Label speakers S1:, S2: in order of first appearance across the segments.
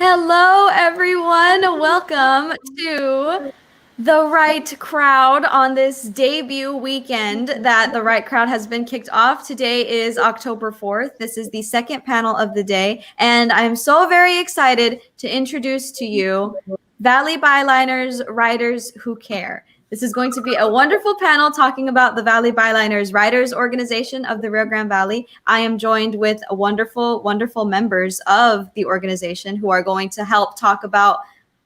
S1: Hello, everyone. Welcome to The Right Crowd on this debut weekend that The Right Crowd has been kicked off. Today is October 4th. This is the second panel of the day, and I'm so very excited to introduce to you Valley Byliners, Writers Who Care. This is going to be a wonderful panel talking about the Valley Byliners Writers Organization of the Rio Grande Valley. I am joined with wonderful, wonderful members of the organization who are going to help talk about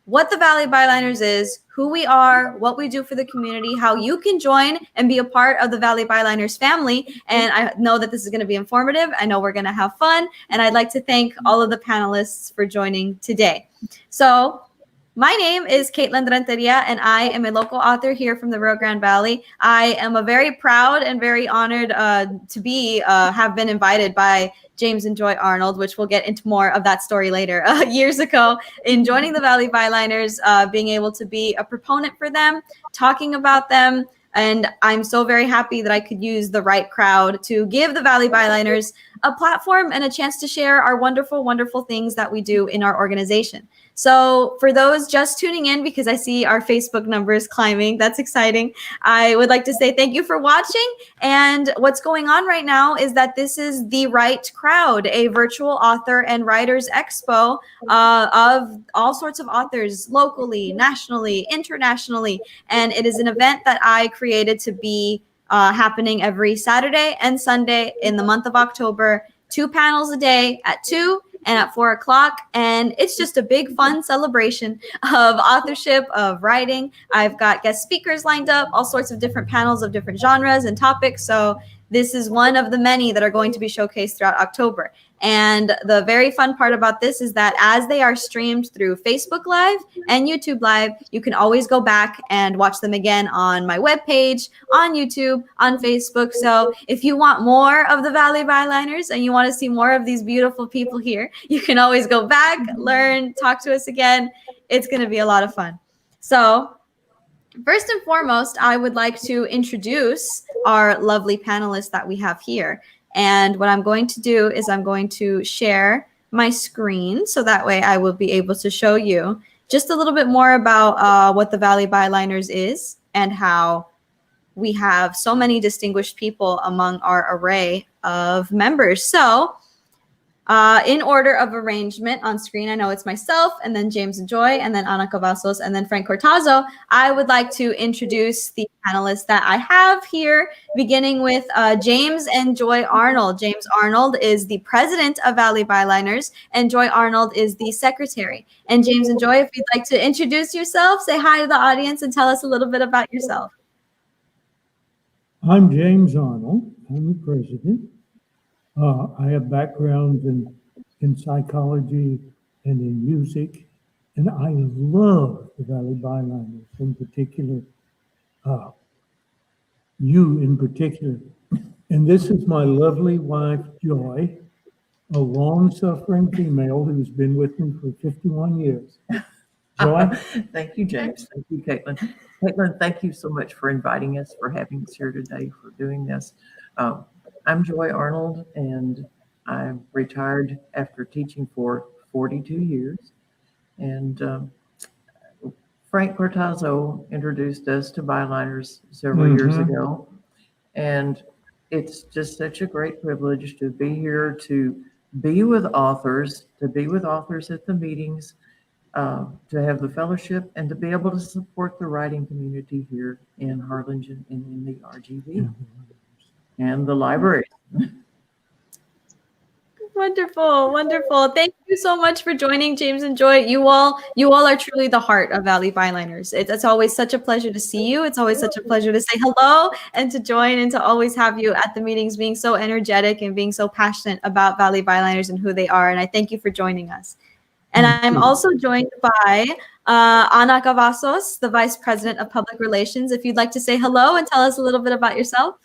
S1: what the Valley Byliners is, who we are, what we do for the community, how you can join and be a part of the Valley Byliners family. And I know that this is going to be informative. I know we're going to have fun. And I'd like to thank all of the panelists for joining today. So my name is Katelynn Rentería, and I am a local author here from the Rio Grande Valley. I am a very proud and very honored to have been invited by James and Joy Arnold, which we'll get into more of that story later, years ago, in joining the Valley Byliners, being able to be a proponent for them, talking about them. And I'm so very happy that I could use the right crowd to give the Valley Byliners a platform and a chance to share our wonderful, wonderful things that we do in our organization. So for those just tuning in, because I see our Facebook numbers climbing, that's exciting. I would like to say thank you for watching. And what's going on right now is that this is The Right Crowd, a virtual author and writers expo of all sorts of authors locally, nationally, internationally. And it is an event that I created to be happening every Saturday and Sunday in the month of October, 2 panels a day at 2 and at 4 o'clock. And it's just a big fun celebration of authorship, of writing. I've got guest speakers lined up, all sorts of different panels of different genres and topics. So this is one of the many that are going to be showcased throughout October. And the very fun part about this is that as they are streamed through Facebook Live and YouTube Live, you can always go back and watch them again on my webpage, on YouTube, on Facebook. So if you want more of the Valley Byliners and you want to see more of these beautiful people here, you can always go back, learn, talk to us again. It's going to be a lot of fun. So first and foremost, I would like to introduce our lovely panelists that we have here. And what I'm going to do is I'm going to share my screen so that way I will be able to show you just a little bit more about what the Valley Byliners is and how we have so many distinguished people among our array of members. So in order of arrangement on screen, I know it's myself and then James and Joy and then Ana Cavazos and then Frank Cortazo. I would like to introduce the panelists that I have here, beginning with James and Joy Arnold. James Arnold is the president of Valley Byliners and Joy Arnold is the secretary. And James and Joy, if you'd like to introduce yourself, say hi to the audience and tell us a little bit about yourself.
S2: I'm James Arnold. I'm the president. I have backgrounds in psychology and in music, and I love the Valley Byliners, in particular, you in particular. And this is my lovely wife, Joy, a long-suffering female who's been with me for 51 years. Joy?
S3: Thank you, James. Thank you, Katelynn. Katelynn, thank you so much for inviting us, for having us here today, for doing this. I'm Joy Arnold, and I'm retired after teaching for 42 years. And Frank Cortazo introduced us to Byliners several years ago. And it's just such a great privilege to be here, to be with authors, at the meetings, to have the fellowship, and to be able to support the writing community here in Harlingen and in the RGV. And the library.
S1: Wonderful, wonderful. Thank you so much for joining, James and Joy. You all are truly the heart of Valley Byliners. It's always such a pleasure to see you. It's always such a pleasure to say hello and to join and to always have you at the meetings, being so energetic and being so passionate about Valley Byliners and who they are. And I thank you for joining us. And I'm also joined by Ana Cavazos, the Vice President of Public Relations. If you'd like to say hello and tell us a little bit about yourself.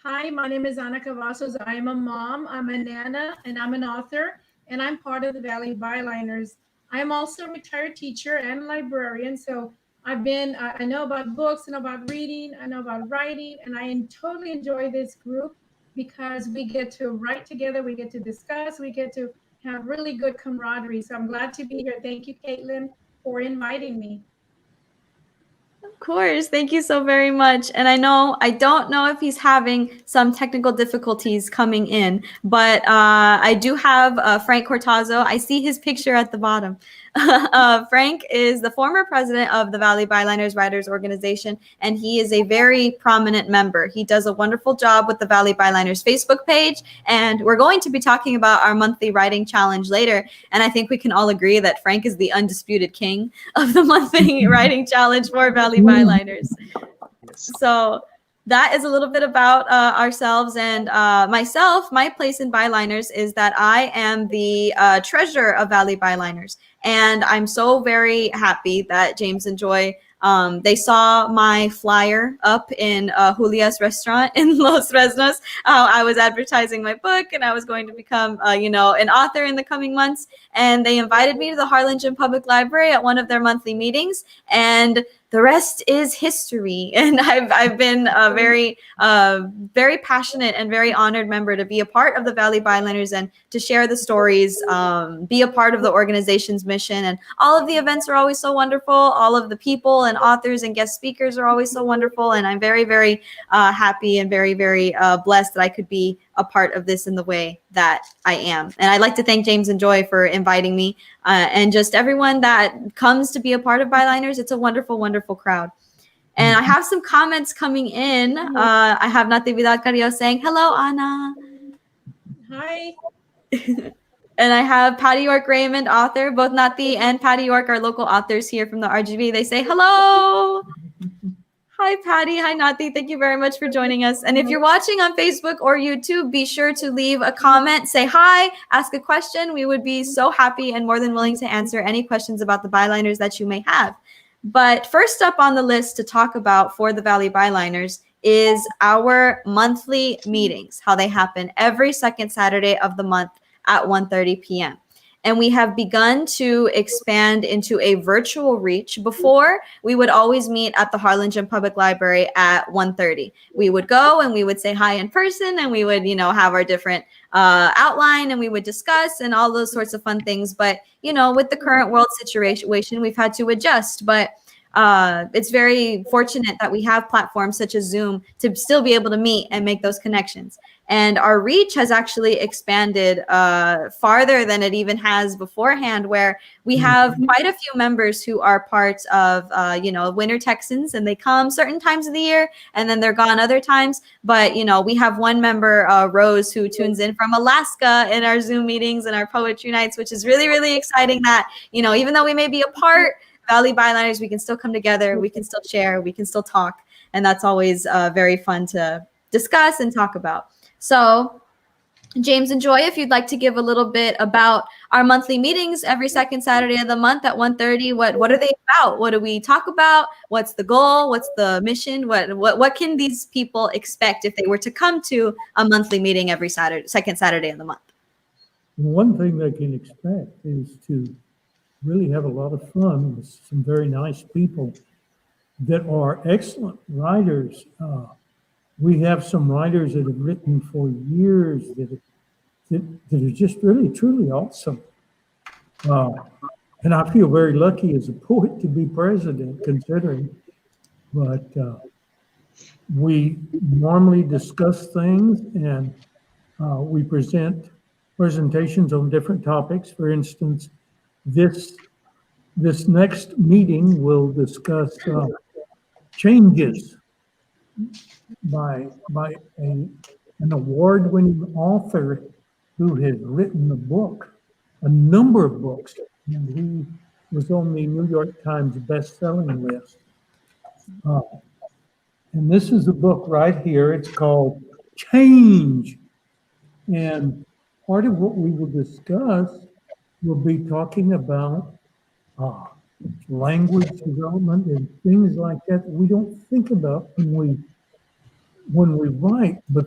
S4: Hi, my name is Ana Cavazos. I am a mom, I'm a nana, and I'm an author, and I'm part of the Valley Byliners. I'm also a retired teacher and librarian, so I know about books, I know about reading, I know about writing, and I totally enjoy this group because we get to write together, we get to discuss, we get to have really good camaraderie. So I'm glad to be here. Thank you, Katelynn, for inviting me.
S1: Of course. Thank you so very much. And I don't know if he's having some technical difficulties coming in, but I do have Frank Cortazo. I see his picture at the bottom. Frank is the former president of the Valley Byliners Writers Organization, and he is a very prominent member. He does a wonderful job with the Valley Byliners Facebook page, and we're going to be talking about our monthly writing challenge later. And I think we can all agree that Frank is the undisputed king of the monthly writing challenge for Valley Byliners. So that is a little bit about ourselves and myself. My place in Byliners is that I am the treasurer of Valley Byliners. And I'm so very happy that James and Joy, they saw my flyer up in Julia's restaurant in Los Fresnos. I was advertising my book and I was going to become, an author in the coming months. And they invited me to the Harlingen Public Library at one of their monthly meetings. And the rest is history. And I've been a very passionate and very honored member to be a part of the Valley Byliners and to share the stories, be a part of the organization's mission. And all of the events are always so wonderful. All of the people and authors and guest speakers are always so wonderful. And I'm very, very happy and very, very blessed that I could be a part of this in the way that I am. And I'd like to thank James and Joy for inviting me and just everyone that comes to be a part of Byliners. It's a wonderful, wonderful crowd. And I have some comments coming in. I have Natividad Carrillo saying, hello, Ana.
S4: Hi.
S1: And I have Patty York Raymond, author. Both Nati and Patty York are local authors here from the RGV. They say, hello. Hi, Patty. Hi, Nati. Thank you very much for joining us. And if you're watching on Facebook or YouTube, be sure to leave a comment, say hi, ask a question. We would be so happy and more than willing to answer any questions about the Byliners that you may have. But first up on the list to talk about for the Valley Byliners is our monthly meetings, how they happen every second Saturday of the month at 1:30 p.m. And we have begun to expand into a virtual reach. Before, we would always meet at the Harlingen Public Library at 1:30. We would go and we would say hi in person and we would, have our different outline and we would discuss and all those sorts of fun things. But, with the current world situation, we've had to adjust. But it's very fortunate that we have platforms such as Zoom to still be able to meet and make those connections. And our reach has actually expanded farther than it even has beforehand, where we have quite a few members who are parts of, Winter Texans, and they come certain times of the year and then they're gone other times. But, we have one member, Rose, who tunes in from Alaska in our Zoom meetings and our poetry nights, which is really, really exciting that, even though we may be apart, Valley Byliners, we can still come together, we can still share, we can still talk. And that's always very fun to discuss and talk about. So James and Joy, if you'd like to give a little bit about our monthly meetings every second Saturday of the month at 1:30, what are they about? What do we talk about? What's the goal? What's the mission? What can these people expect if they were to come to a monthly meeting every second Saturday of the month?
S2: One thing they can expect is to really have a lot of fun with some very nice people that are excellent writers. We have some writers that have written for years that are just really, truly awesome. And I feel very lucky as a poet to be president, considering. But we normally discuss things and we present presentations on different topics. For instance, this next meeting will discuss changes by an award-winning author who has written a number of books, and he was on the New York Times best-selling list. And this is a book right here. It's called Change. And part of what we will discuss will be talking about language development and things like that we don't think about when we write, but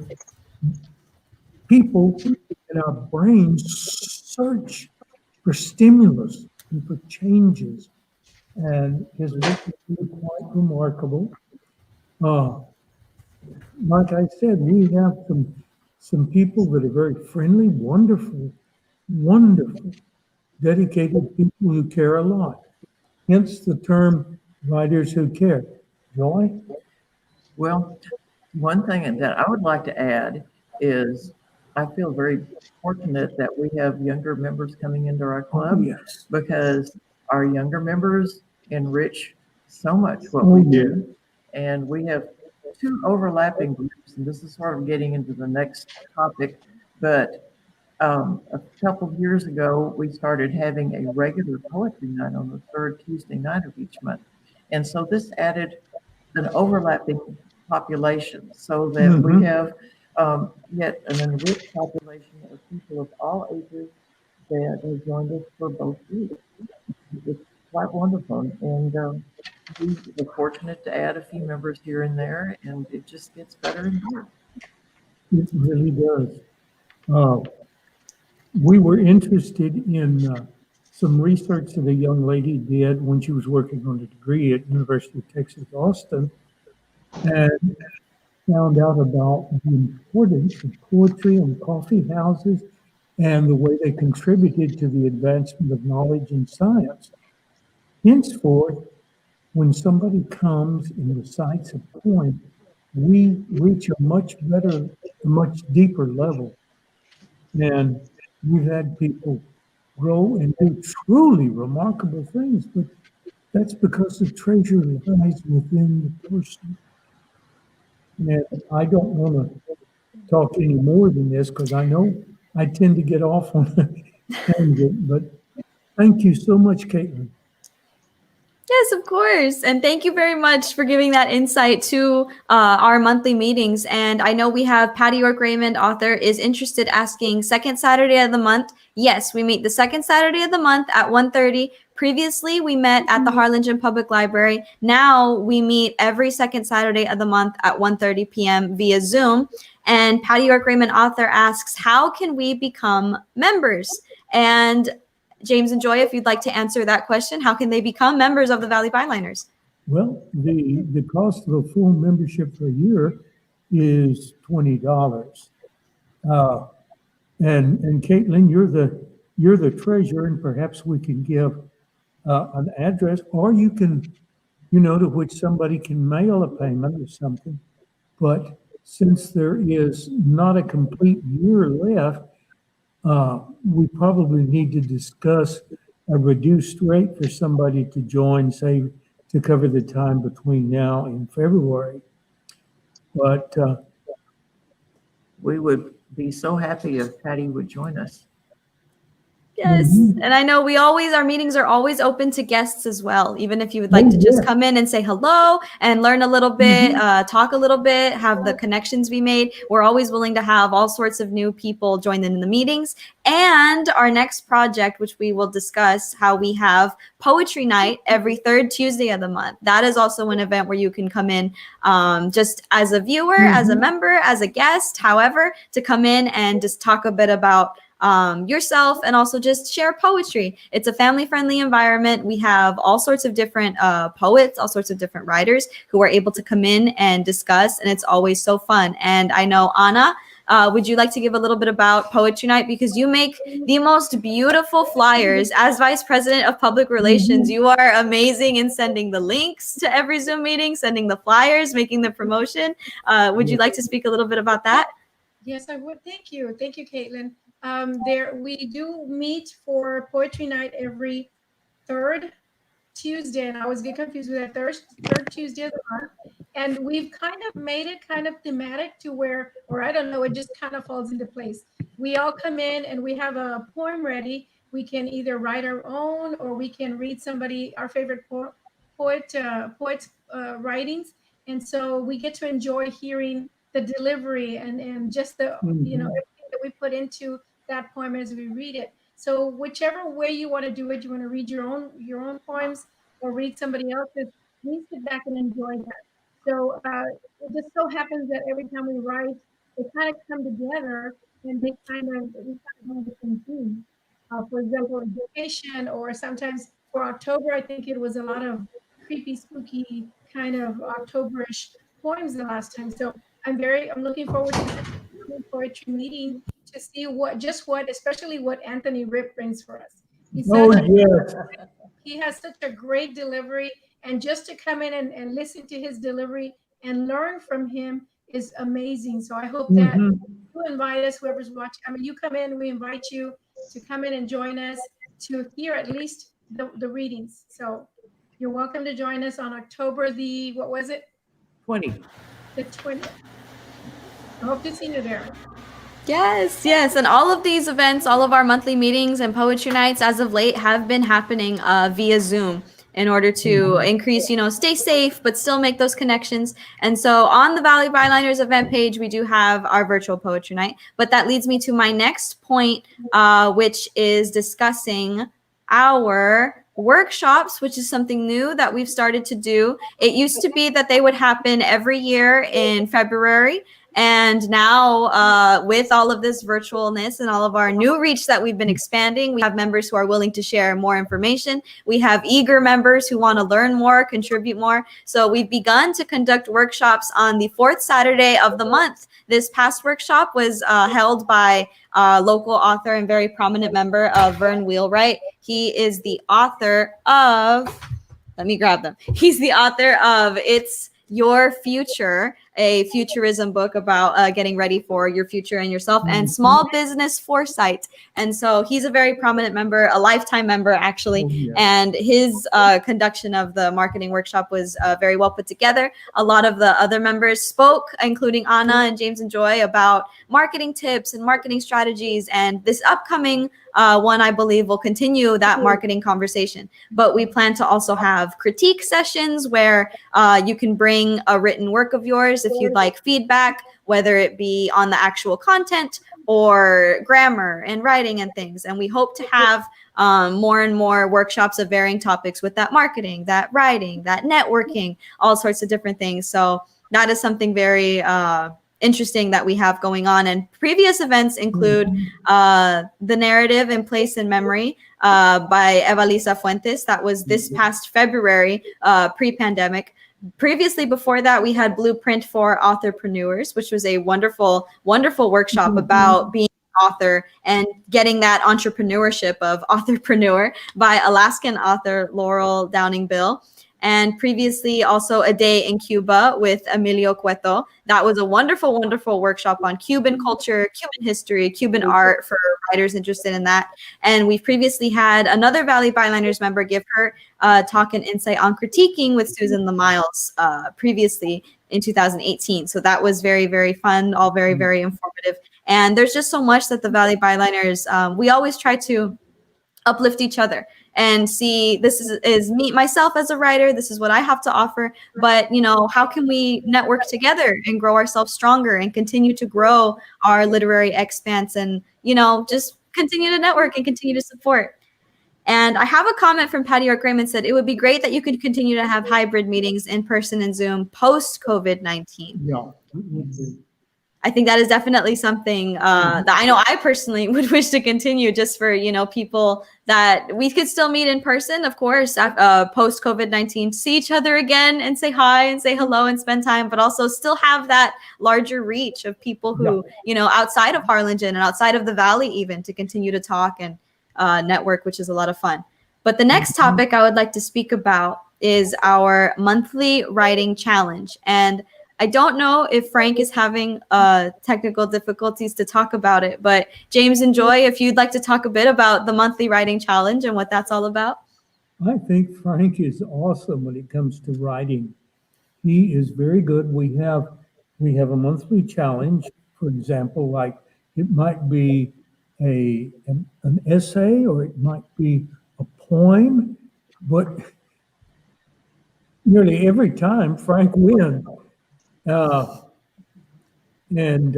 S2: people in our brains search for stimulus and for changes. And his work is really quite remarkable. Like I said, we have some people that are very friendly, wonderful wonderful, dedicated people who care a lot. Hence the term writers who care. Joy?
S3: Well, one thing that I would like to add is I feel very fortunate that we have younger members coming into our club
S2: Yes.
S3: because our younger members enrich so much what
S2: Oh,
S3: we
S2: yeah.
S3: do. And we have two overlapping groups, and this is sort of getting into the next topic, but a couple of years ago, we started having a regular poetry night on the third Tuesday night of each month. And so this added an overlapping population so that we have yet an enriched population of people of all ages that have joined us for both groups. It's quite wonderful. And we were fortunate to add a few members here and there, and it just gets better and better.
S2: It really does. We were interested in some research that a young lady did when she was working on a degree at University of Texas, Austin, and found out about the importance of poetry and coffee houses and the way they contributed to the advancement of knowledge and science. Henceforth, when somebody comes and recites a poem, we reach a much better, a much deeper level. And we've had people grow and do truly remarkable things, but that's because the treasure lies within the person. And I don't want to talk any more than this because I know I tend to get off on a tangent, but thank you so much, Katelynn.
S1: Yes, of course. And thank you very much for giving that insight to our monthly meetings. And I know we have Patty York Raymond, author, is interested, asking second Saturday of the month. Yes, we meet the second Saturday of the month at 1:30. Previously, we met at the Harlingen Public Library. Now we meet every second Saturday of the month at 1:30 p.m. via Zoom. And Patty York Raymond, author, asks, how can we become members? And James and Joy, if you'd like to answer that question, how can they become members of the Valley Byliners?
S2: Well, the cost of a full membership for a year is $20. And Katelynn, you're the treasurer, and perhaps we can give an address, or you can, to which somebody can mail a payment or something. But since there is not a complete year left, we probably need to discuss a reduced rate for somebody to join, say, to cover the time between now and February. But
S3: We would be so happy if Patty would join us.
S1: Yes. And I know our meetings are always open to guests as well. Even if you would like to just come in and say hello and learn a little bit, talk a little bit, have the connections be made. We're always willing to have all sorts of new people join in the meetings. And our next project, which we will discuss, how we have poetry night every third Tuesday of the month. That is also an event where you can come in just as a viewer, as a member, as a guest, however, to come in and just talk a bit about yourself and also just share poetry. It's a family-friendly environment. We have all sorts of different poets, all sorts of different writers who are able to come in and discuss, and it's always so fun. And I know, Anna, would you like to give a little bit about Poetry Night? Because you make the most beautiful flyers. As Vice President of Public Relations, you are amazing in sending the links to every Zoom meeting, sending the flyers, making the promotion. Would you like to speak a little bit about that?
S4: Yes, I would. Thank you. Thank you, Katelynn. We do meet for Poetry Night every third Tuesday, and I always get confused with that third Tuesday of the month. And we've kind of made it kind of thematic to where, or I don't know, it just kind of falls into place. We all come in and we have a poem ready. We can either write our own, or we can read our favorite poet's writings. And so we get to enjoy hearing the delivery and just the everything that we put into that poem as we read it. So whichever way you want to do it, you want to read your own poems or read somebody else's, please sit back and enjoy that. So it just so happens that every time we write, they kind of come together and we kind of have the same theme. For example, education, or sometimes for October, I think it was a lot of creepy, spooky kind of Octoberish poems the last time. So I'm looking forward to the poetry meeting to see especially what Anthony Rip brings for us.
S2: Oh, yes.
S4: He has such a great delivery, and just to come in and listen to his delivery and learn from him is amazing. So I hope that
S2: Mhm.
S4: you invite us, whoever's watching. I mean, you come in, we invite you to come in and join us to hear at least the readings. So you're welcome to join us on October the, what was it?
S3: 20.
S4: The 20th. I hope to see you there.
S1: Yes, yes. And all of these events, all of our monthly meetings and poetry nights as of late have been happening via Zoom in order to increase, stay safe, but still make those connections. And so on the Valley Byliners event page, we do have our virtual poetry night. But that leads me to my next point, which is discussing our workshops, which is something new that we've started to do. It used to be that they would happen every year in February. And now with all of this virtualness and all of our new reach that we've been expanding, we have members who are willing to share more information. We have eager members who want to learn more, contribute more. So we've begun to conduct workshops on the fourth Saturday of the month. This past workshop was held by local author and very prominent member of Vern Wheelwright. He is the author of, let me grab them. He's the author of It's Your Future, a futurism book about getting ready for your future and yourself, and small business foresight. And so he's a very prominent member, a lifetime member actually.
S2: Oh, yeah.
S1: And his conduction of the marketing workshop was very well put together. A lot of the other members spoke, including Anna and James and Joy, about marketing tips and marketing strategies. And this upcoming one, I believe, will continue that marketing conversation. But we plan to also have critique sessions where you can bring a written work of yours if you'd like feedback, whether it be on the actual content or grammar and writing and things. And we hope to have more and more workshops of varying topics with that marketing, that writing, that networking, all sorts of different things. So that is something very interesting that we have going on. And previous events include The Narrative in Place and Memory by Evalisa Fuentes. That was this past February, pre-pandemic. Previously, before that, we had Blueprint for Authorpreneurs, which was a wonderful, wonderful workshop about being an author and getting that entrepreneurship of authorpreneur by Alaskan author Laurel Downing Bill. And previously also A Day in Cuba with Emilio Cueto. That was a wonderful, wonderful workshop on Cuban culture, Cuban history, Cuban art for writers interested in that. And we've previously had another Valley Byliners member give her talk and insight on critiquing with Susan Lemiles previously in 2018. So that was very, very fun, all very, very informative. And there's just so much that the Valley Byliners, we always try to uplift each other and see this is me, myself as a writer. This is what I have to offer. But, how can we network together and grow ourselves stronger and continue to grow our literary expanse and, just continue to network and continue to support. And I have a comment from Patty York Raymond said, it would be great that you could continue to have hybrid meetings in person and Zoom post COVID-19.
S2: Yeah.
S1: I think that is definitely something that I know I personally would wish to continue just for, people that we could still meet in person, of course, post COVID-19, see each other again and say hi and say hello and spend time, but also still have that larger reach of people who, outside of Harlingen and outside of the Valley even to continue to talk and network, which is a lot of fun. But the next topic I would like to speak about is our monthly writing challenge. And I don't know if Frank is having technical difficulties to talk about it, but James and Joy, if you'd like to talk a bit about the monthly writing challenge and what that's all about.
S2: I think Frank is awesome when it comes to writing. He is very good. We have a monthly challenge, for example, like it might be an essay or it might be a poem, but nearly every time Frank wins. And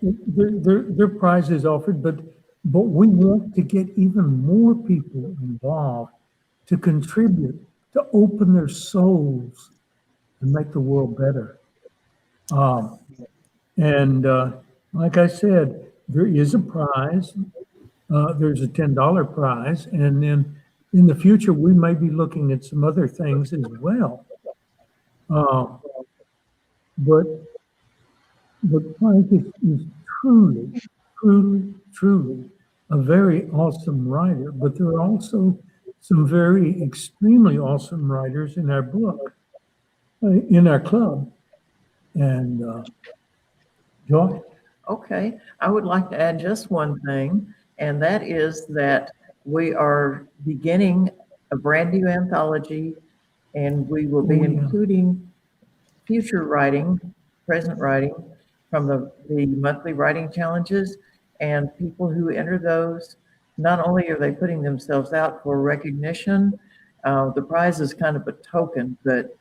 S2: their prize is offered, but we want to get even more people involved to contribute, to open their souls and make the world better. Like I said, there is a prize. There's a $10 prize, and then in the future we may be looking at some other things as well. But Frank is truly a very awesome writer, but there are also some very extremely awesome writers in our book, in our club. And Joy?
S3: Okay, I would like to add just one thing, and that is that we are beginning a brand new anthology, and we will be
S2: Oh, yeah.
S3: including future writing, present writing from the monthly writing challenges, and people who enter those, not only are they putting themselves out for recognition, the prize is kind of a token, but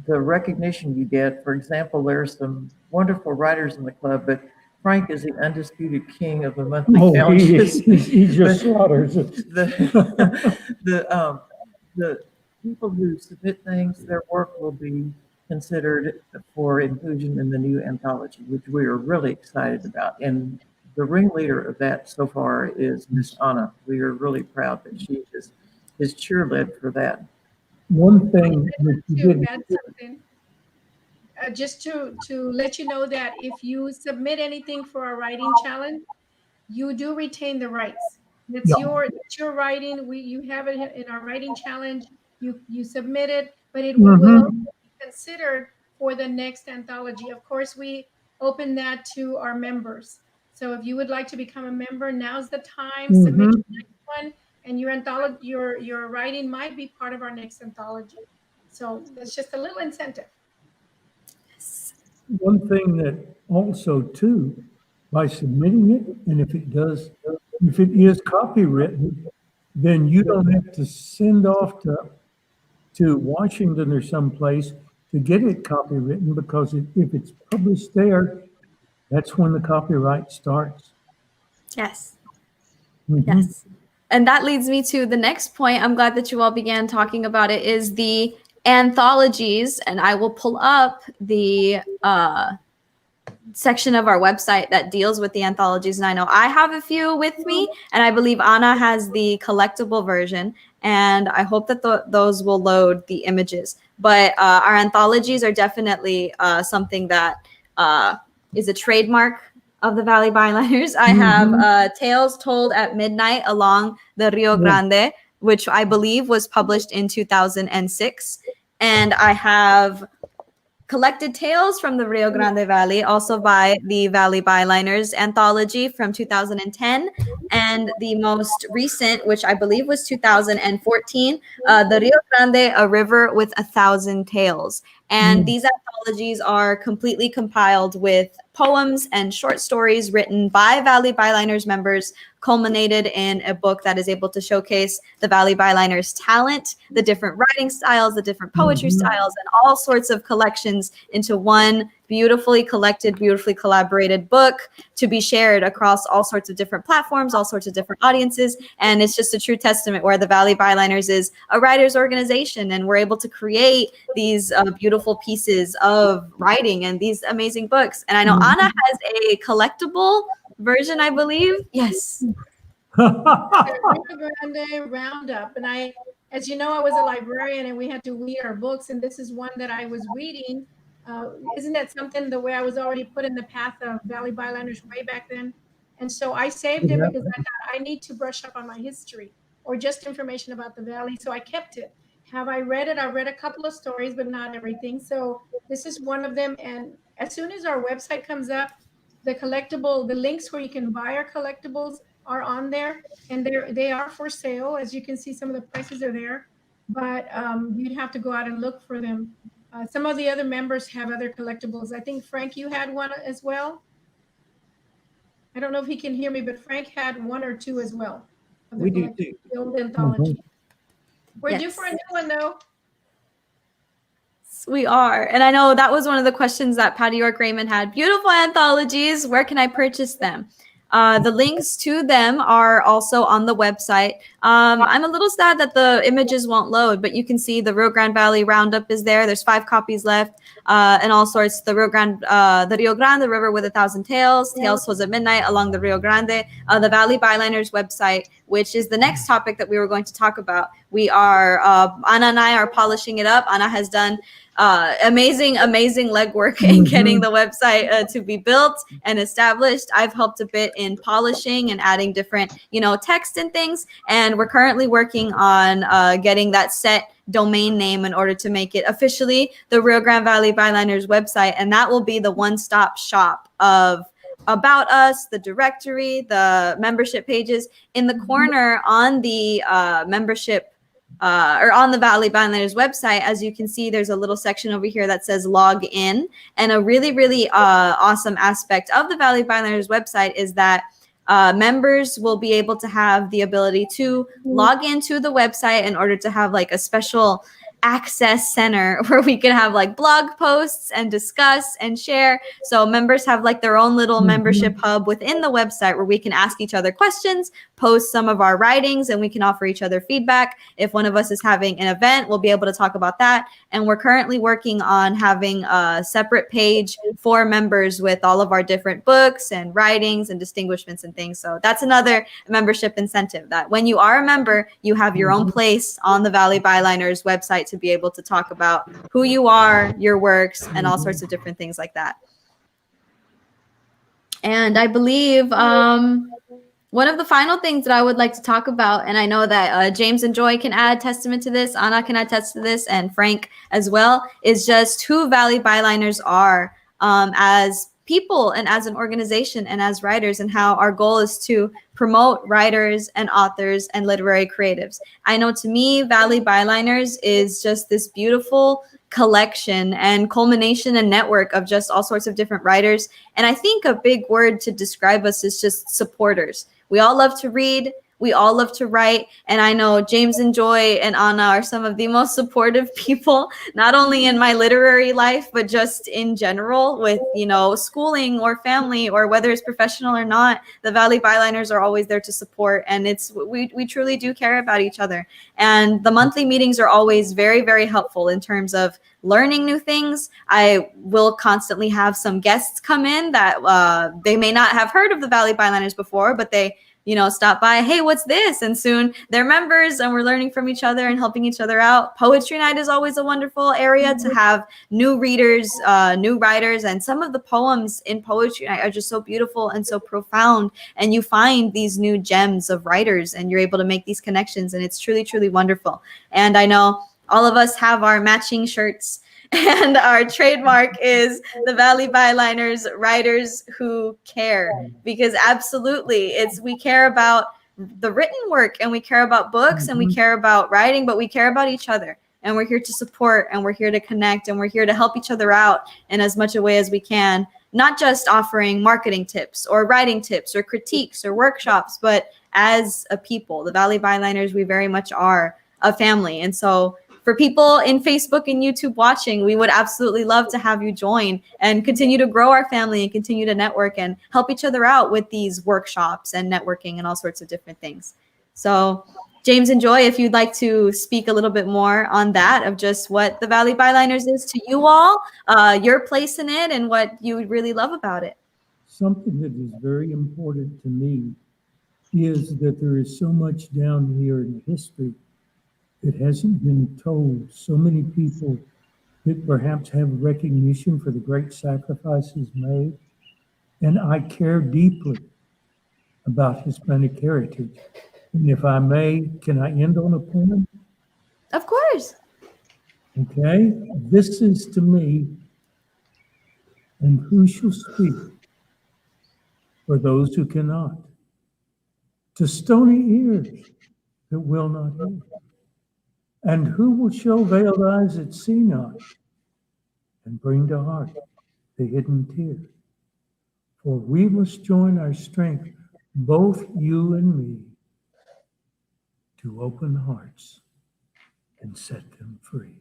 S3: the recognition you get, for example, there's some wonderful writers in the club, but Frank is the undisputed king of the monthly
S2: Oh,
S3: challenges.
S2: he just slaughters it.
S3: The people who submit things, their work will be considered for inclusion in the new anthology, which we are really excited about. And the ringleader of that so far is Miss Anna. We are really proud that she is cheerlead for that.
S2: One thing that you
S4: To
S2: did,
S4: add something, just to let you know that if you submit anything for a writing challenge, you do retain the rights. That's
S2: yeah.
S4: your writing. You have it in our writing challenge. You submit it, but it will
S2: Mhm.
S4: be considered for the next anthology. Of course, we open that to our members. So if you would like to become a member, now's the time. Submit
S2: Mhm.
S4: your next one, and your anthology, your writing might be part of our next anthology. So it's just a little incentive.
S2: One thing that also too, by submitting it, and if it is copywritten, then you don't have to send off to Washington or someplace to get it copywritten, because if it's published there, that's when the copyright starts.
S1: Yes.
S2: Mhm.
S1: Yes. And that leads me to the next point. I'm glad that you all began talking about it, is the anthologies. And I will pull up the section of our website that deals with the anthologies. And I know I have a few with me, and I believe Anna has the collectible version. And I hope that those will load the images. But our anthologies are definitely something that is a trademark of the Valley Byliners. I have Tales Told at Midnight Along the Rio Grande, which I believe was published in 2006. And I have Collected Tales from the Rio Grande Valley, also by the Valley Byliners anthology from 2010. And the most recent, which I believe was 2014, the Rio Grande, A River with 1,000 Tales. And these anthologies are completely compiled with poems and short stories written by Valley Byliners members, culminated in a book that is able to showcase the Valley Byliners' talent, the different writing styles, the different poetry styles, and all sorts of collections into one beautifully collected, beautifully collaborated book to be shared across all sorts of different platforms, all sorts of different audiences. And it's just a true testament where the Valley Byliners is a writers organization, and we're able to create these beautiful pieces of writing and these amazing books. And I know Anna has a collectible version, I believe. Yes.
S4: The Rio Grande Roundup. And as you know, I was a librarian and we had to read our books. And this is one that I was reading. Isn't that something, the way I was already put in the path of Valley Byliners way back then? And so I saved it because I thought I need to brush up on my history or just information about the Valley. So I kept it. Have I read it? I read a couple of stories, but not everything. So this is one of them. And as soon as our website comes up, the links where you can buy our collectibles are on there, and they are for sale. As you can see, some of the prices are there, but you'd have to go out and look for them. Some of the other members have other collectibles. I think Frank, you had one as well. I don't know if he can hear me, but Frank had one or two as well.
S3: We do too.
S4: The old anthology. We're due
S1: Yes.
S4: for a new one though.
S1: We are. And I know that was one of the questions that Patty York Raymond had. Beautiful anthologies. Where can I purchase them? The links to them are also on the website. I'm a little sad that the images won't load, but you can see the Rio Grande Valley Roundup is there. There's 5 copies left, and all sorts. The Rio Grande, the River with 1,000 Tales, Tales Told at Midnight Along the Rio Grande, the Valley Byliners website, which is the next topic that we were going to talk about. We are, Anna and I are polishing it up. Anna has done amazing legwork in getting the website to be built and established. I've helped a bit in polishing and adding different, text and things. And we're currently working on getting that set domain name in order to make it officially the Rio Grande Valley Byliners website. And that will be the one-stop shop of about us, the directory, the membership pages. In the corner on the membership or on the Valley Byliners website, as you can see, there's a little section over here that says log in. And a really awesome aspect of the Valley Byliners website is that members will be able to have the ability to log into the website in order to have like a special access center where we can have like blog posts and discuss and share. So members have like their own little membership hub within the website where we can ask each other questions, post some of our writings, and we can offer each other feedback. If one of us is having an event, we'll be able to talk about that. And we're currently working on having a separate page for members with all of our different books and writings and distinguishments and things. So that's another membership incentive, that when you are a member, you have your own place on the Valley Byliners website to be able to talk about who you are, your works, and all sorts of different things like that. And I believe one of the final things that I would like to talk about, and I know that James and Joy can add testament to this, Anna can attest to this, and Frank as well, is just who Valley Byliners are as people and as an organization and as writers, and how our goal is to promote writers and authors and literary creatives. I know to me, Valley Byliners is just this beautiful collection and culmination and network of just all sorts of different writers. And I think a big word to describe us is just supporters. We all love to read. We all love to write. And I know James and Joy and Anna are some of the most supportive people, not only in my literary life, but just in general with, schooling or family, or whether it's professional or not. The Valley Byliners are always there to support. And we truly do care about each other. And the monthly meetings are always very, very helpful in terms of learning new things. I will constantly have some guests come in that they may not have heard of the Valley Byliners before, but they stop by, hey, what's this? And soon they're members and we're learning from each other and helping each other out. Poetry night is always a wonderful area to have new readers, new writers. And some of the poems in poetry night are just so beautiful and so profound. And you find these new gems of writers and you're able to make these connections. And it's truly, truly wonderful. And I know all of us have our matching shirts. And our trademark is the Valley Byliners, writers who care, because absolutely we care about the written work and we care about books and we care about writing, but we care about each other, and we're here to support and we're here to connect and we're here to help each other out in as much a way as we can, not just offering marketing tips or writing tips or critiques or workshops, but as a people, the Valley Byliners, we very much are a family. And so for people in Facebook and YouTube watching, we would absolutely love to have you join and continue to grow our family and continue to network and help each other out with these workshops and networking and all sorts of different things. So James and Joy, if you'd like to speak a little bit more on that, of just what the Valley Byliners is to you all, your place in it, and what you would really love about it.
S2: Something that is very important to me is that there is so much down here in history that hasn't been told. So many people that perhaps have recognition for the great sacrifices made. And I care deeply about Hispanic heritage. And if I may, can I end on a poem?
S1: Of course.
S2: Okay. This is to me, and who shall speak for those who cannot? To stony ears that will not hear. And who will show veiled eyes that see not, and bring to heart the hidden tear? For we must join our strength, both you and me, to open hearts and set them free.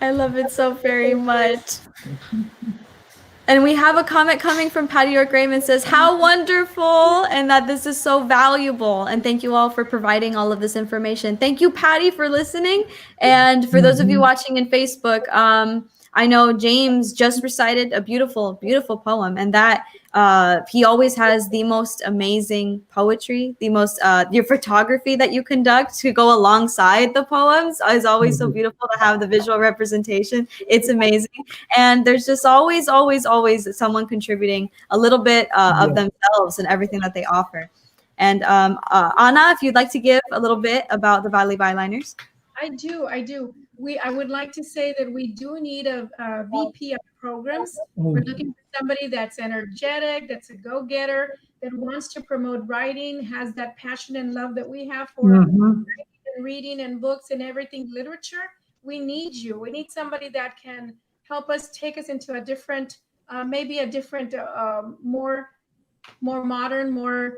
S1: I love it so very much. And we have a comment coming from Patty York Raymond, says, how wonderful, and that this is so valuable. And thank you all for providing all of this information. Thank you, Patty, for listening. And for those of you watching in Facebook, I know James just recited a beautiful, beautiful poem, and that he always has the most amazing poetry, the most your photography that you conduct to go alongside the poems is always so beautiful to have the visual representation. It's amazing, and there's just always someone contributing a little bit of themselves and everything that they offer. And Anna, if you'd like to give a little bit about the Valley Byliners.
S4: I do. I would like to say that we do need a VP of programs. We're looking for somebody that's energetic, that's a go-getter, that wants to promote writing, has that passion and love that we have for reading and books and everything, literature. We need you. We need somebody that can help us, take us into a different, maybe a different, more modern, more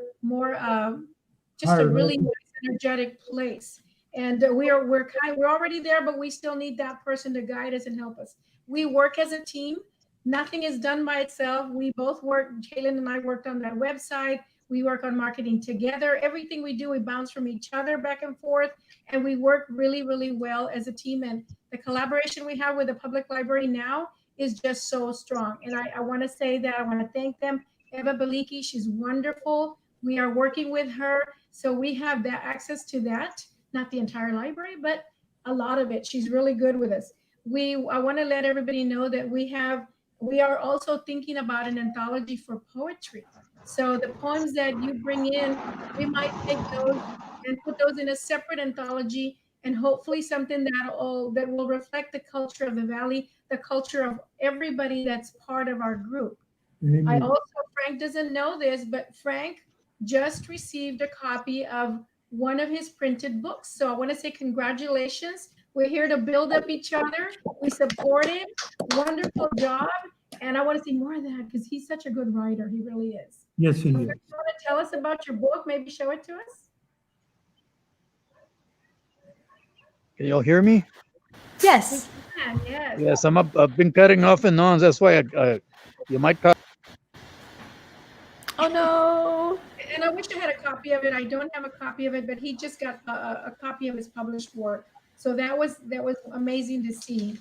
S4: just a really nice, energetic place. And we're already there, but we still need that person to guide us and help us. We work as a team. Nothing is done by itself. We both work. Katelynn and I worked on that website. We work on marketing together. Everything we do, we bounce from each other back and forth, and we work really, really well as a team. And the collaboration we have with the public library now is just so strong. And I want to say that I want to thank them. Eva Beliki, she's wonderful. We are working with her, so we have that access to that. Not the entire library, but a lot of it. She's really good with us. I want to let everybody know that we are also thinking about an anthology for poetry. So the poems that you bring in, we might take those and put those in a separate anthology, and hopefully something that will reflect the culture of the Valley, the culture of everybody that's part of our group. I also, Frank doesn't know this, but Frank just received a copy of one of his printed books. So I want to say congratulations. We're here to build up each other. We support him. Wonderful job. And I want to see more of that because he's such a good writer. He really is.
S2: Yes, he is.
S4: You want to tell us about your book? Maybe show it to us?
S5: Can y'all hear me?
S1: Yes.
S4: Yes.
S5: Yes, I've been cutting off and on. That's why you might cut.
S1: Oh no.
S4: And I wish I had a copy of it. I don't have a copy of it, but he just got a copy of his published work. So that was amazing to see.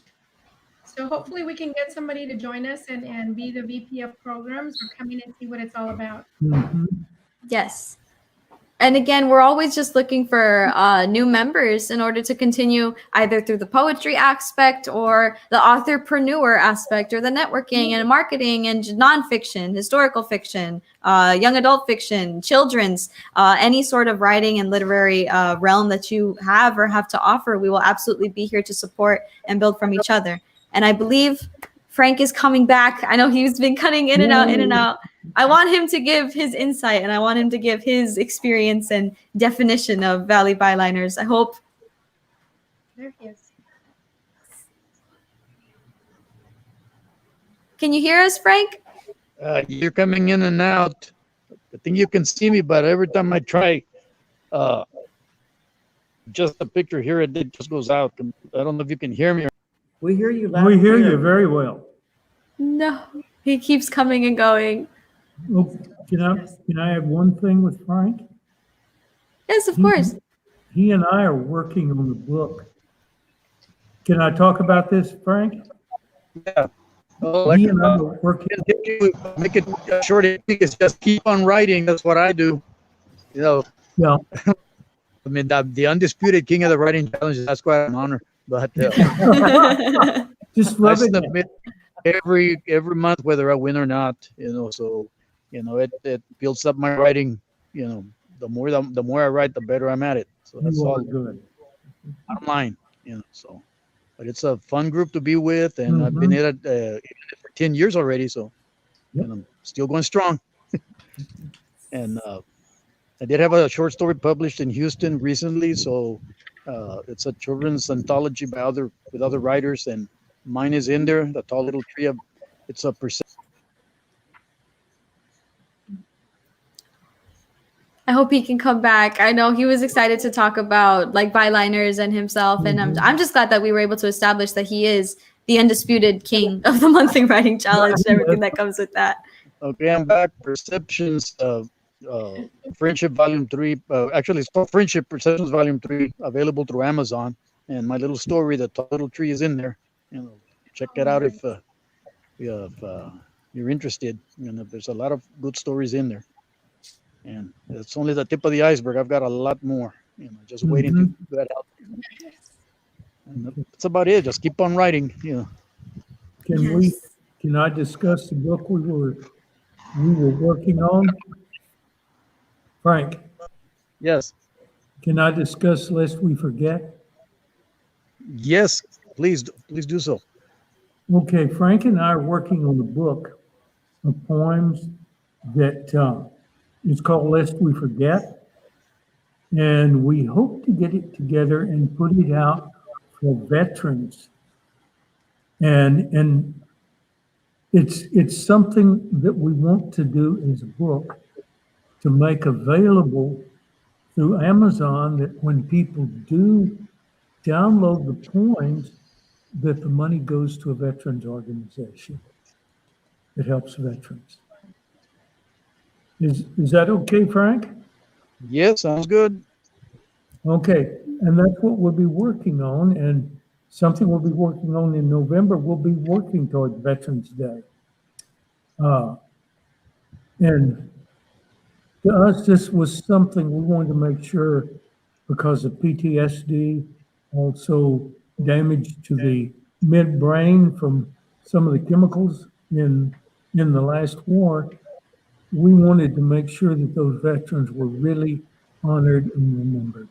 S4: So hopefully we can get somebody to join us and be the VP of programs or come in and see what it's all about.
S1: Yes. And again, we're always just looking for new members in order to continue either through the poetry aspect or the authorpreneur aspect or the networking and marketing and nonfiction, historical fiction, young adult fiction, children's, any sort of writing and literary realm that you have or have to offer. We will absolutely be here to support and build from each other. And I believe Frank is coming back. I know he's been cutting in and out. I want him to give his insight and I want him to give his experience and definition of Valley Byliners. I hope.
S4: There he is.
S1: Can you hear us, Frank?
S5: You're coming in and out. I think you can see me, but every time I try, just a picture here, it just goes out. I don't know if you can hear me.
S3: We hear you loud.
S2: We hear
S3: and clear.
S2: you very well.
S1: No, he keeps coming and going.
S2: Oh, can I have one thing with Frank?
S1: Yes, of course.
S2: He and I are working on the book. Can I talk about this, Frank?
S5: Yeah. Oh,
S2: He and I are working.
S5: Make it short. It's just keep on writing. That's what I do. You know.
S2: Yeah.
S5: I mean, the undisputed king of the writing challenge. That's quite an honor. But
S2: Just
S5: I
S2: love it.
S5: submit every month, whether I win or not. You know, so it builds up my writing. You know, the more I write, the better I'm at it. So that's
S2: You are
S5: all
S2: good.
S5: bottom line. You know, so. But it's a fun group to be with, and I've been in it for 10 years already, so and I'm still going strong. And I did have a short story published in Houston recently, so it's a children's anthology with other writers, and mine is in there. The Tall Little Tree. It's a percent.
S1: I hope he can come back. I know he was excited to talk about like Byliners and himself, and I'm just glad that we were able to establish that he is the undisputed king of the monthly writing challenge and everything that comes with that.
S5: Okay, I'm back. Perceptions of Friendship Volume 3. Actually, it's called Friendship Perceptions Volume 3, available through Amazon. And my little story, The Tall Little Tree, is in there. You know, check it out if you're interested. There's a lot of good stories in there, and it's only the tip of the iceberg. I've got a lot more, just waiting to get out. And that's about it. Just keep on writing.
S2: Can I discuss the book we were working on? Frank,
S5: Yes.
S2: can I discuss lest we forget?
S5: Yes. Please do so.
S2: Okay, Frank and I are working on a book of poems that is called Lest We Forget. And we hope to get it together and put it out for veterans. And it's something that we want to do as a book to make available through Amazon, that when people do download the poems, that the money goes to a veterans organization that helps veterans. Is that okay, Frank?
S5: Yes, sounds good.
S2: Okay, and that's what we'll be working on, and something we'll be working on in November. We'll be working toward Veterans Day. And to us, this was something we wanted to make sure, because of PTSD, also damage to the midbrain from some of the chemicals in the last war. We wanted to make sure that those veterans were really honored and remembered.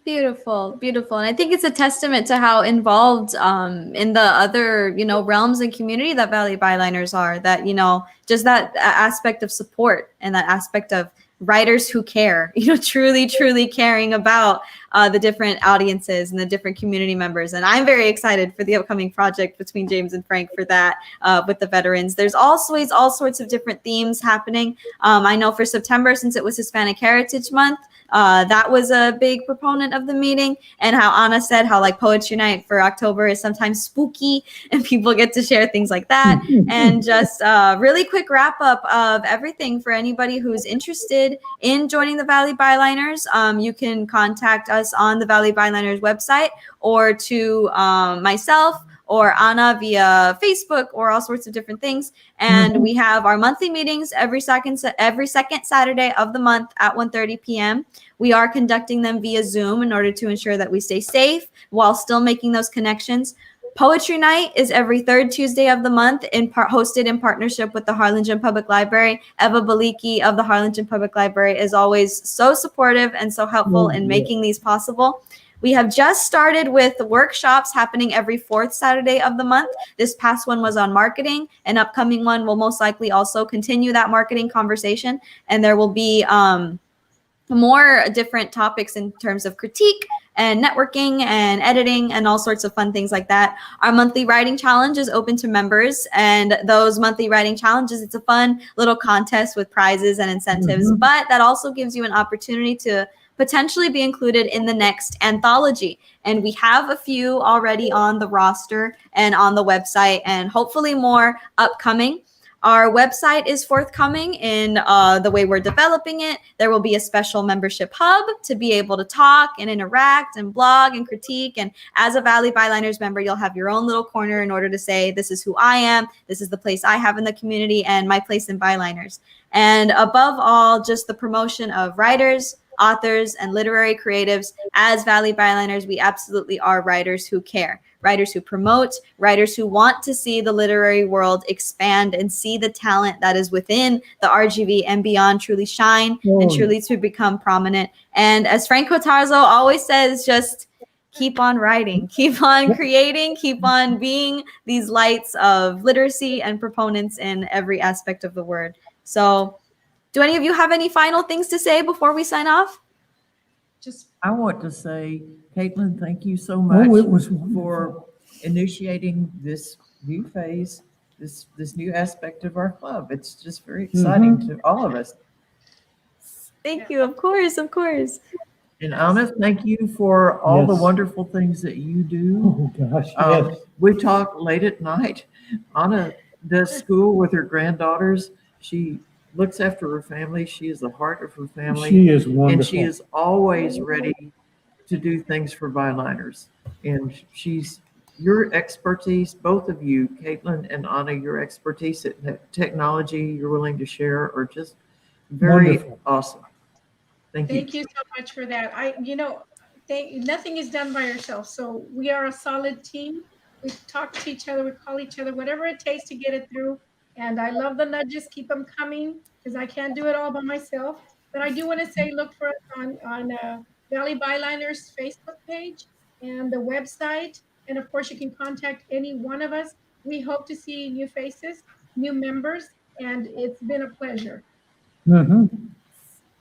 S1: Beautiful, beautiful. And I think it's a testament to how involved in the other, realms and community that Valley Byliners are, that, just that aspect of support and that aspect of writers who care, truly, truly caring about the different audiences and the different community members. And I'm very excited for the upcoming project between James and Frank for that with the veterans. There's always all sorts of different themes happening. I know for September, since it was Hispanic Heritage Month, that was a big proponent of the meeting, and how Anna said how like Poetry Night for October is sometimes spooky and people get to share things like that. And just really quick wrap up of everything for anybody who's interested in joining the Valley Byliners. You can contact us on the Valley Byliners website, or to myself or Anna via Facebook, or all sorts of different things. And we have our monthly meetings every second Saturday of the month at 1:30 p.m. We are conducting them via Zoom in order to ensure that we stay safe while still making those connections. Poetry Night is every third Tuesday of the month, hosted in partnership with the Harlingen Public Library. Eva Baliki of the Harlingen Public Library is always so supportive and so helpful in making these possible. We have just started with workshops happening every fourth Saturday of the month. This past one was on marketing. An upcoming one will most likely also continue that marketing conversation. And there will be more different topics in terms of critique and networking and editing and all sorts of fun things like that. Our monthly writing challenge is open to members, and those monthly writing challenges, it's a fun little contest with prizes and incentives, but that also gives you an opportunity to potentially be included in the next anthology. And we have a few already on the roster and on the website, and hopefully more upcoming. Our website is forthcoming in the way we're developing it. There will be a special membership hub to be able to talk and interact and blog and critique. And as a Valley Byliners member, you'll have your own little corner in order to say, this is who I am, this is the place I have in the community, and my place in Byliners. And above all, just the promotion of writers, authors, and literary creatives. As Valley Byliners, we absolutely are writers who care, writers who promote, writers who want to see the literary world expand and see the talent that is within the RGV and beyond truly shine and truly to become prominent. And as Frank Cortazo always says, just keep on writing, keep on creating, keep on being these lights of literacy and proponents in every aspect of the word. So do any of you have any final things to say before we sign off?
S3: I want to say, Katelynn, thank you so much for initiating this new phase, this new aspect of our club. It's just very exciting to all of us.
S1: Thank you. Of course, of course.
S3: And Anna, thank you for all the wonderful things that you do.
S2: Oh gosh, yes.
S3: We talk late at night. Anna does school with her granddaughters. She looks after her family. She is the heart of her family.
S2: She is wonderful.
S3: And she is always ready to do things for Byliners. And she's your expertise, both of you, Katelynn and Anna, your expertise at technology you're willing to share are just very
S2: Wonderful.
S3: awesome. Thank you.
S4: Thank you so much for that. Nothing is done by ourselves. So we are a solid team. We talk to each other, we call each other, whatever it takes to get it through. And I love the nudges, keep them coming because I can't do it all by myself. But I do want to say, look for us on Valley Byliners Facebook page and the website. And of course, you can contact any one of us. We hope to see new faces, new members, and it's been a pleasure.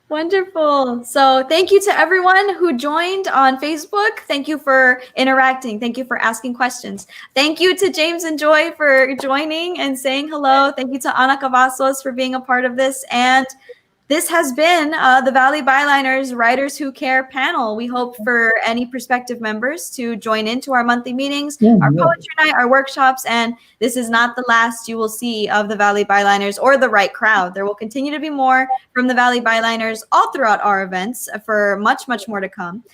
S1: Wonderful. So thank you to everyone who joined on Facebook. Thank you for interacting. Thank you for asking questions. Thank you to James and Joy for joining and saying hello. Thank you to Ana Cavazos for being a part of this. And this has been the Valley Byliners Writers Who Care panel. We hope for any prospective members to join into our monthly meetings, our poetry night, our workshops, and this is not the last you will see of the Valley Byliners or the Right Crowd. There will continue to be more from the Valley Byliners all throughout our events for much, much more to come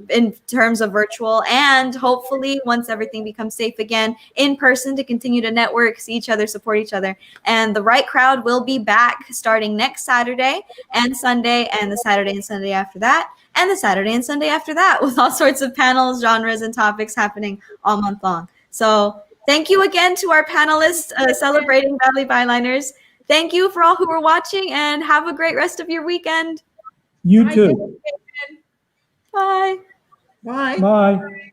S1: in terms of virtual and hopefully once everything becomes safe again, in person to continue to network, see each other, support each other. And the Right Crowd will be back starting next Saturday and Sunday and the Saturday and Sunday after that and the Saturday and Sunday after that with all sorts of panels, genres, and topics happening all month long. So thank you again to our panelists celebrating Valley Byliners. Thank you for all who are watching and have a great rest of your weekend.
S2: You too.
S1: Bye.
S3: Bye.
S2: Bye.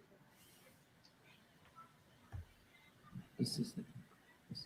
S3: This is the